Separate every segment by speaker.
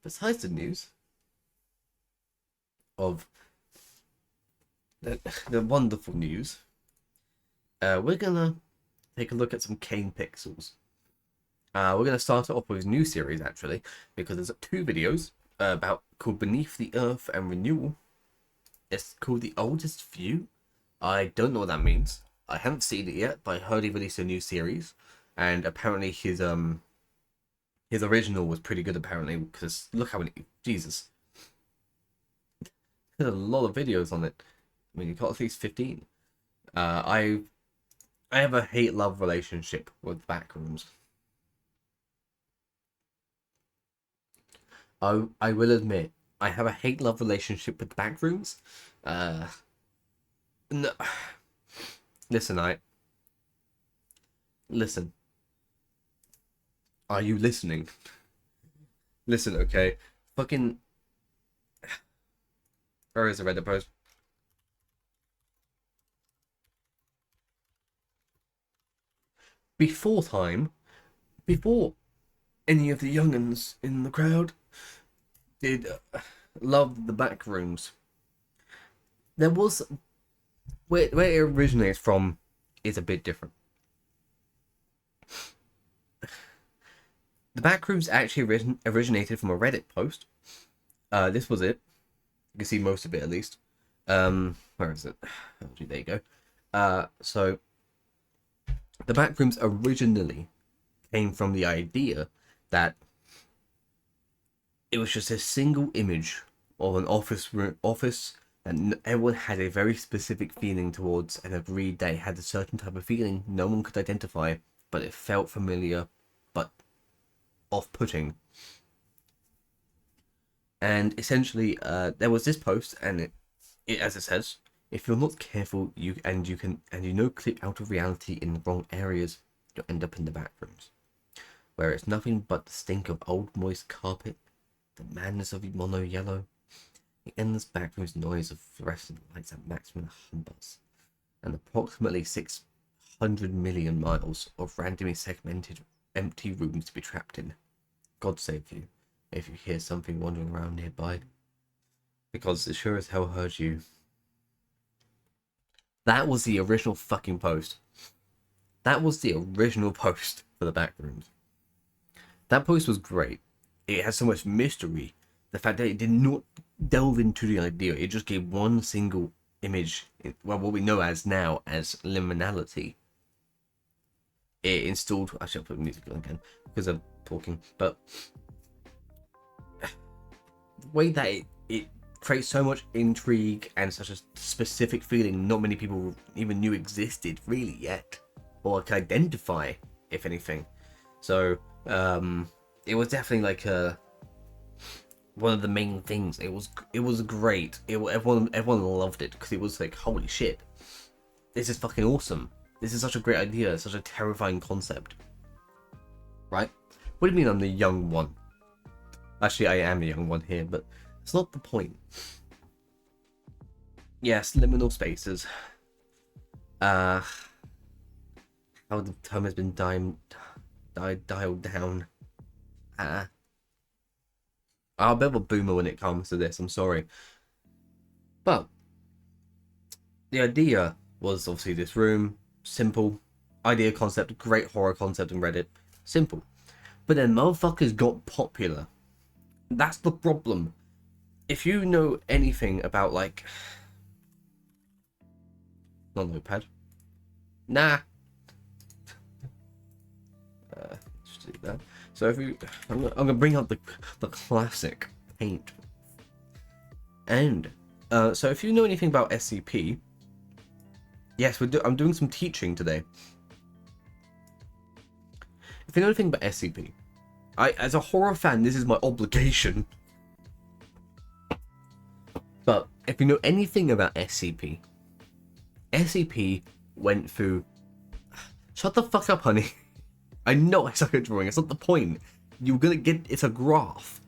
Speaker 1: besides the news of the wonderful news, we're gonna take a look at some cane pixels. We're gonna start it off with a new series actually, because there's two videos about called Beneath the Earth and Renewal. It's called The Oldest View. I don't know what that means. I haven't seen it yet, but I heard he released a new series, and apparently his original was pretty good apparently, because look how many, Jesus, there's a lot of videos on it. I mean, you got at least 15. I have a hate-love relationship with backrooms. I will admit, I have a hate-love relationship with backrooms. No, listen, listen. Are you listening? Listen, okay. Fucking, where is the Reddit post? Before any of the young'uns in the crowd did love the backrooms, there was where it originates from is a bit different. The backrooms actually originated from a Reddit post. This was it. You can see most of it at least. Where is it? Oh, gee, there you go. So the backrooms originally came from the idea that it was just a single image of an office and everyone had a very specific feeling towards, and agreed they had a certain type of feeling no one could identify, but it felt familiar but off-putting. And essentially there was this post, and it as it says, if you're not careful, you clip out of reality in the wrong areas, you'll end up in the backrooms, where it's nothing but the stink of old moist carpet, the madness of mono yellow, the endless backrooms noise of fluorescent lights at maximum humbus, and approximately 600 million miles of randomly segmented empty rooms to be trapped in. God save you if you hear something wandering around nearby, because it sure as hell heard you. That was the original fucking post. That was the original post for the backrooms. That post was great. It has so much mystery. The fact that it did not delve into the idea, it just gave one single image, well, what we know as now as liminality. It installed, actually I'll put music on again because I'm talking, but the way that it creates so much intrigue and such a specific feeling not many people even knew existed really yet, or could identify, if anything. So it was definitely like one of the main things. It was great. Everyone loved it, because it was like, holy shit, this is fucking awesome. This is such a great idea, such a terrifying concept. Right? What do you mean I'm the young one? Actually, I am the young one here, but it's not the point. Yes, liminal spaces. How the term has been dialed down. I'm a bit of a boomer when it comes to this, I'm sorry. But the idea was obviously this room, simple. Idea concept, great horror concept on Reddit, simple. But then motherfuckers got popular. That's the problem. If you know anything about, like, not notepad. Nah. Just do that. So if you, I'm gonna bring up the classic paint. And so if you know anything about SCP, yes, I'm doing some teaching today. If you know anything about SCP, as a horror fan, this is my obligation. But if you know anything about SCP, SCP went through... Shut the fuck up, honey. I know I suck at drawing, it's not the point. You're gonna get... It's a graph.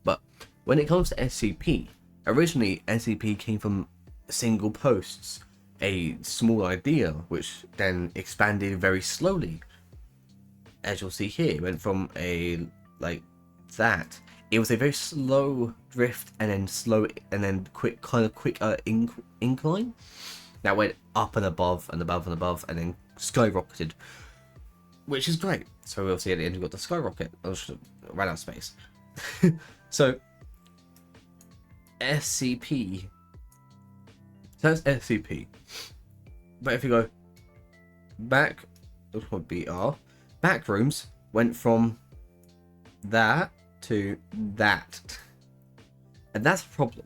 Speaker 1: But when it comes to SCP, originally SCP came from single posts. A small idea, which then expanded very slowly. As you'll see here, it went from a... like that it was a very slow drift and then slow and then quick incline that went up and above and above and above and then skyrocketed, which is great. So obviously at the end we got the skyrocket, ran out of space. So SCP. So that's SCP. But if you go back, this would be backrooms went from that to that, and that's a problem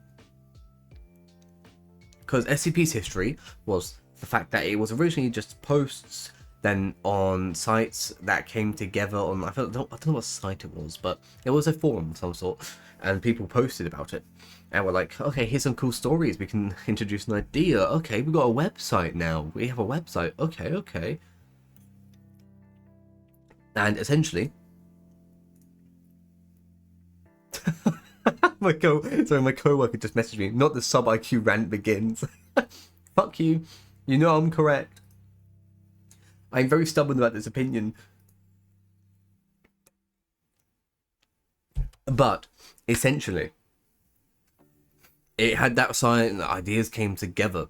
Speaker 1: because SCP's history was the fact that it was originally just posts, then on sites that came together on I don't know what site it was, but it was a forum of some sort, and people posted about it, and we're like, okay, here's some cool stories, we can introduce an idea. Okay, we got a website now. We have a website. Okay. And essentially, my coworker just messaged me. Not the sub IQ rant begins. Fuck you. You know I'm correct. I'm very stubborn about this opinion. But essentially, it had that sign that ideas came together,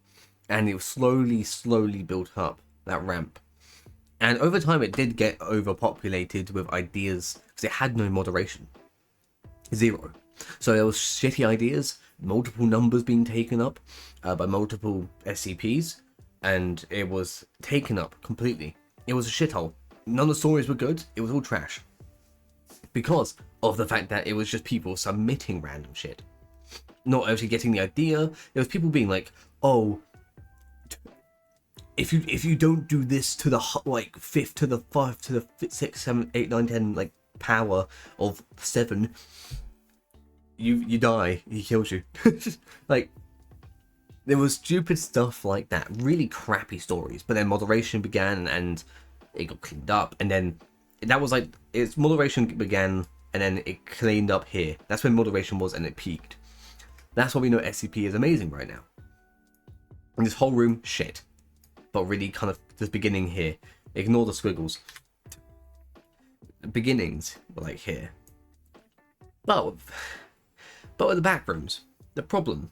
Speaker 1: and it was slowly built up, that ramp. And over time it did get overpopulated with ideas because it had no moderation. Zero. So there was shitty ideas, multiple numbers being taken up by multiple SCPs, and it was taken up completely. It was a shithole. None of the stories were good. It was all trash. Because of the fact that it was just people submitting random shit. Not actually getting the idea. It was people being like, oh, if you don't do this to the like 5th to the 5th to the 6th, 7th, 8th, 9th, 10th like power of 7, you die. He kills you. Like, there was stupid stuff like that, really crappy stories. But then moderation began and it got cleaned up, and then that was like its moderation began and then it cleaned up here. That's when moderation was, and it peaked. That's why we know SCP is amazing right now. And this whole room, shit. But really kind of the beginning here. Ignore the squiggles. The beginnings were like here. But with the back rooms, the problem,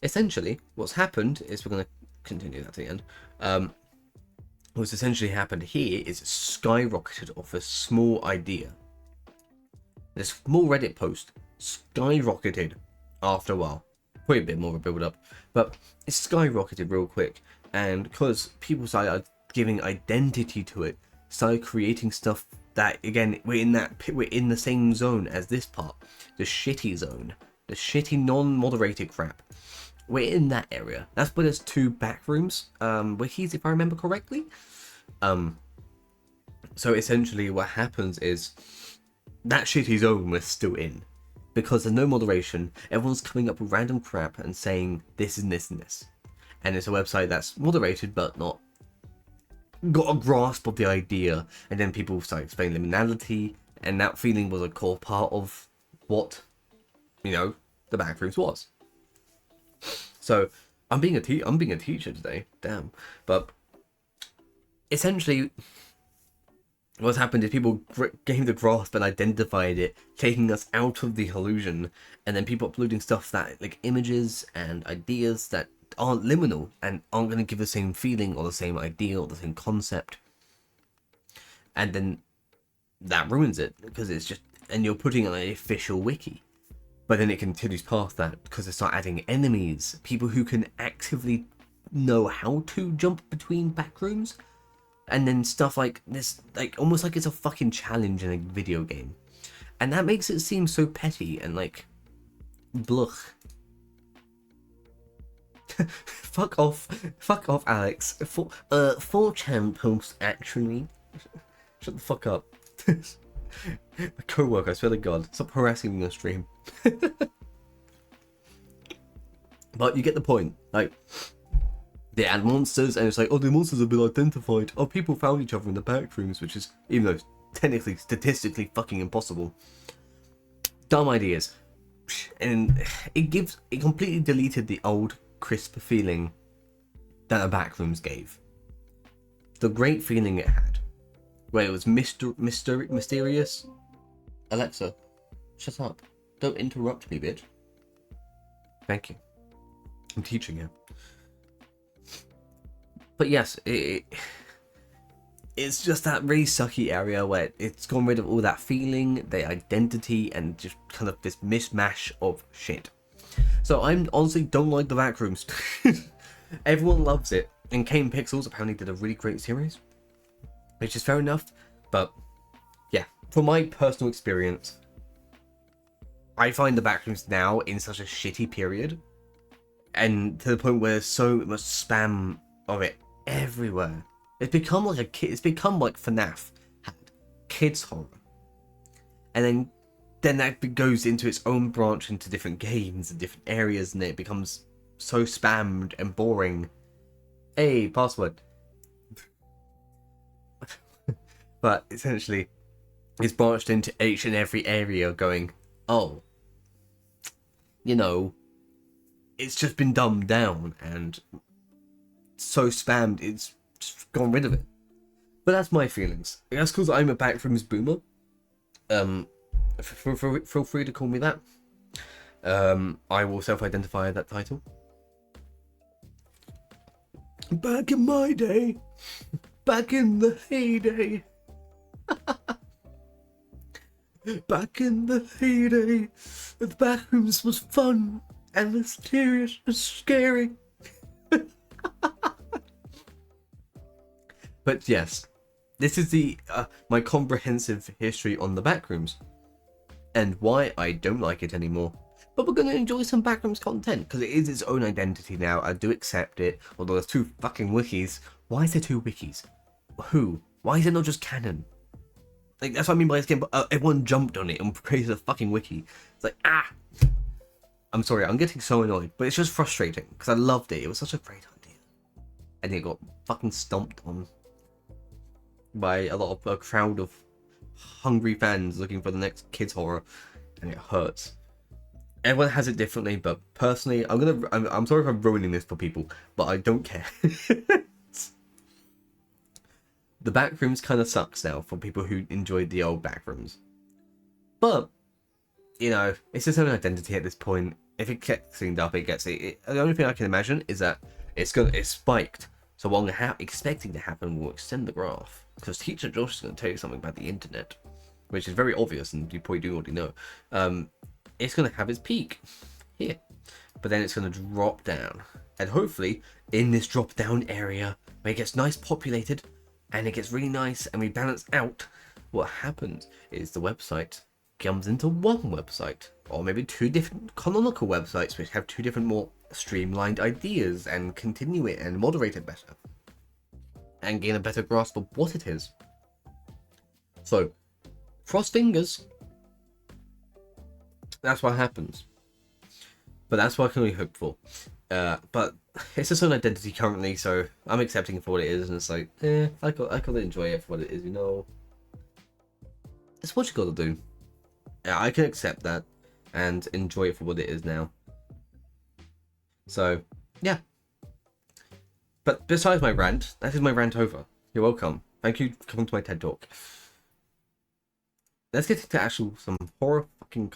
Speaker 1: essentially, what's happened is, we're going to continue that to the end. What's essentially happened here is skyrocketed off a small idea. This small Reddit post skyrocketed after a while. Probably a bit more of a build up, but it skyrocketed real quick. And because people started giving identity to it, started creating stuff that, again, we're in the same zone as this part, the shitty zone, the shitty non-moderated crap. We're in that area. That's where there's 2 backrooms, wikis, if I remember correctly. So essentially, what happens is that shitty zone we're still in, because there's no moderation. Everyone's coming up with random crap and saying this and this and this. And it's a website that's moderated but not got a grasp of the idea. And then people start explaining liminality, and that feeling was a core part of what, the backrooms was. So I'm being a teacher today, damn. But essentially, what's happened is people gained the grasp and identified it, taking us out of the illusion, and then people uploading stuff that, like, images and ideas that aren't liminal and aren't going to give the same feeling or the same idea or the same concept, and then that ruins it, because it's just, and you're putting it on an official wiki. But then it continues past that because they start adding enemies, people who can actively know how to jump between backrooms, and then stuff like this, like almost like it's a fucking challenge in a video game, and that makes it seem so petty and like, bluch. Fuck off, Alex. 4chan post actually. Shut the fuck up. My co-worker, I swear to God, stop harassing me on stream. But you get the point. Like, they add monsters, and it's like, oh, the monsters have been identified. Oh, people found each other in the back rooms, which is, even though it's technically, statistically fucking impossible. Dumb ideas. And it completely deleted the old crisp feeling that the backrooms gave. The great feeling it had, where it was mysterious. Alexa, shut up. Don't interrupt me, bitch. Thank you. I'm teaching you. But yes, it's just that really sucky area where it's gone rid of all that feeling, the identity, and just kind of this mishmash of shit. So I honestly don't like the backrooms. Everyone loves it, and Kane Pixels apparently did a really great series, which is fair enough. But yeah, from my personal experience, I find the backrooms now in such a shitty period, and to the point where there's so much spam of it everywhere. It's become like it's become like FNAF had kids horror, and then that goes into its own branch into different games and different areas, and it becomes so spammed and boring. Hey, password. But essentially, it's branched into each and every area, going, oh, you know, it's just been dumbed down and so spammed, it's just gone rid of it. But that's my feelings. That's because I'm a backrooms boomer. Feel free to call me that. I will self-identify that title. Back in my day, back in the heyday, back in the heyday, the backrooms was fun and mysterious and scary. But yes, this is the my comprehensive history on the backrooms and why I don't like it anymore. But we're going to enjoy some backrooms content because it is its own identity now. I do accept it. Although there's 2 fucking wikis. Why is there 2 wikis? Who? Why is it not just canon? Like, that's what I mean by this game. But everyone jumped on it and created a fucking wiki. It's like, ah. I'm sorry, I'm getting so annoyed, but it's just frustrating because I loved it. It was such a great idea, and it got fucking stomped on by a crowd of hungry fans looking for the next kids horror, and it hurts. Everyone has it differently, but personally, I'm sorry if I'm ruining this for people, but I don't care. The backrooms kind of sucks now for people who enjoyed the old backrooms, but you know, it's its own identity at this point. If it gets cleaned up, it gets it. The only thing I can imagine is that it's spiked. So what I'm expecting to happen will extend the graph, because Teacher Josh is going to tell you something about the internet, which is very obvious, and you probably do already know. It's going to have its peak here, but then it's going to drop down, and hopefully in this drop down area where it gets nice populated and it gets really nice and we balance out, what happens is the website comes into one website, or maybe 2 different canonical websites which have 2 different more streamlined ideas and continue it and moderate it better and gain a better grasp of what it is. So cross fingers, that's what happens, but that's what I can only hope for. But it's its own identity currently, so I'm accepting it for what it is, and it's like, I gotta enjoy it for what it is, you know. It's what you gotta do. Yeah, I can accept that and enjoy it for what it is now. So, yeah. But besides my rant, that is my rant over. You're welcome. Thank you for coming to my TED Talk. Let's get into some horror